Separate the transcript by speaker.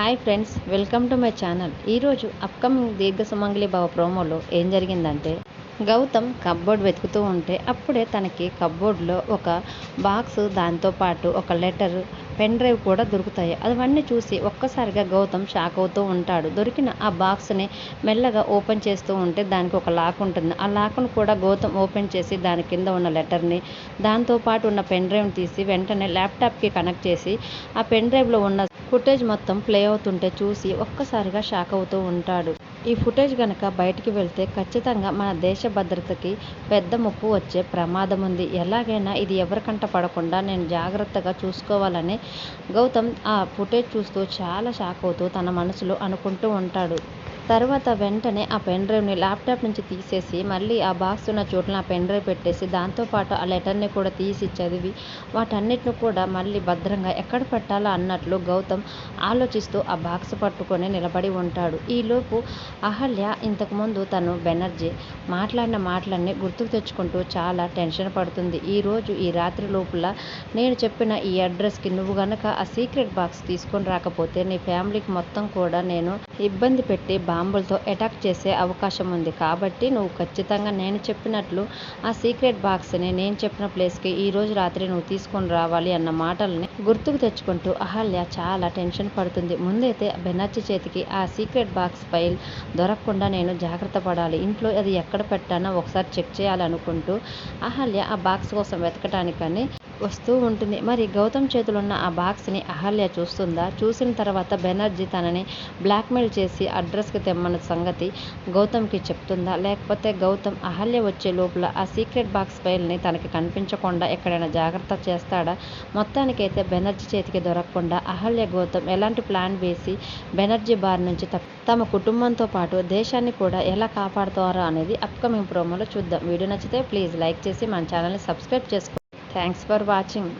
Speaker 1: Hi friends, welcome to my channel. ఈరోజు upcoming దీర్ఘ సుమంగళి భవ ప్రోమోలో ఏం జరిగిందంటే, గౌతమ్ కప్బోర్డ్ వెతుకుతూ ఉంటే అప్పుడే తనకి కప్బోర్డ్లో ఒక బాక్స్, దాంతోపాటు ఒక లెటర్, పెన్ డ్రైవ్ కూడా దొరుకుతాయి. అవన్నీ చూసి ఒక్కసారిగా గౌతమ్ షాక్ అవుతూ ఉంటాడు. దొరికిన ఆ బాక్స్ని మెల్లగా ఓపెన్ చేస్తూ ఉంటే దానికి ఒక లాక్ ఉంటుంది. ఆ లాక్ను కూడా గౌతమ్ ఓపెన్ చేసి దాని కింద ఉన్న లెటర్ని, దాంతోపాటు ఉన్న పెన్ డ్రైవ్ని తీసి వెంటనే ల్యాప్టాప్కి కనెక్ట్ చేసి ఆ పెన్ డ్రైవ్లో ఉన్న ఫుటేజ్ మొత్తం ప్లే అవుతుంటే చూసి ఒక్కసారిగా షాక్ అవుతూ ఉంటాడు. ఈ ఫుటేజ్ గనక బయటికి వెళ్తే ఖచ్చితంగా మన దేశ భద్రతకి పెద్ద ముప్పు వచ్చే ప్రమాదం ఉంది. ఎలాగైనా ఇది ఎవరికంట పడకుండా నేను జాగ్రత్తగా చూసుకోవాలని గౌతమ్ ఆ ఫుటేజ్ చూస్తూ చాలా షాక్ అవుతూ తన మనసులో అనుకుంటూ ఉంటాడు. తర్వాత వెంటనే ఆ పెన్ డ్రైవ్ని ల్యాప్టాప్ నుంచి తీసేసి మళ్ళీ ఆ బాక్స్ ఉన్న చోట్ల ఆ పెన్ డ్రైవ్ పెట్టేసి దాంతోపాటు ఆ లెటర్ని కూడా తీసి చదివి వాటన్నిటిని కూడా మళ్ళీ భద్రంగా ఎక్కడ పెట్టాలో అన్నట్లు గౌతమ్ ఆలోచిస్తూ ఆ బాక్స్ పట్టుకొని నిలబడి ఉంటాడు. ఈలోపు అహల్య ఇంతకుముందు తను బెనర్జీ మాట్లాడిన మాటలన్నీ గుర్తుకు తెచ్చుకుంటూ చాలా టెన్షన్ పడుతుంది. ఈరోజు ఈ రాత్రి లోపల నేను చెప్పిన ఈ అడ్రస్కి నువ్వు గనక ఆ సీక్రెట్ బాక్స్ తీసుకొని రాకపోతే నీ ఫ్యామిలీకి మొత్తం కూడా నేను ఇబ్బంది పెట్టి బాంబులతో అటాక్ చేసే అవకాశం ఉంది. కాబట్టి నువ్వు ఖచ్చితంగా నేను చెప్పినట్లు ఆ సీక్రెట్ బాక్స్ని నేను చెప్పిన ప్లేస్కి ఈరోజు రాత్రి నువ్వు తీసుకొని రావాలి అన్న మాటల్ని గుర్తుకు తెచ్చుకుంటూ అహల్య చాలా టెన్షన్ పడుతుంది. ముందైతే బెనర్జీ చేతికి ఆ సీక్రెట్ బాక్స్ ఫైల్ దొరకకుండా నేను జాగ్రత్త పడాలి. ఇంట్లో అది ఎక్కడ పెట్టానో ఒకసారి చెక్ చేయాలనుకుంటూ అహల్య ఆ బాక్స్ కోసం వెతకటానికని వస్తూ ఉంటుంది. మరి గౌతమ్ చేతిలో ఉన్న ఆ బాక్స్ని అహల్య చూస్తుందా? చూసిన తర్వాత బెనర్జీ తనని బ్లాక్మెయిల్ చేసి అడ్రస్కి తెమ్మన్న సంగతి గౌతమ్కి చెప్తుందా? లేకపోతే గౌతమ్ అహల్య వచ్చే లోపల ఆ సీక్రెట్ బాక్స్ ఫైల్ని తనకి కనిపించకుండా ఎక్కడైనా జాగ్రత్త చేస్తాడా? మొత్తానికైతే బెనర్జీ చేతికి దొరకకుండా అహల్య గౌతమ్ ఎలాంటి ప్లాన్ వేసి బెనర్జీ బారి నుంచి తమ కుటుంబంతో పాటు దేశాన్ని కూడా ఎలా కాపాడుతారో అనేది అప్కమింగ్ ప్రోమోలో చూద్దాం. వీడియో నచ్చితే ప్లీజ్ లైక్ చేసి మన ఛానల్ని సబ్స్క్రైబ్ చేసుకోండి. Thanks for watching.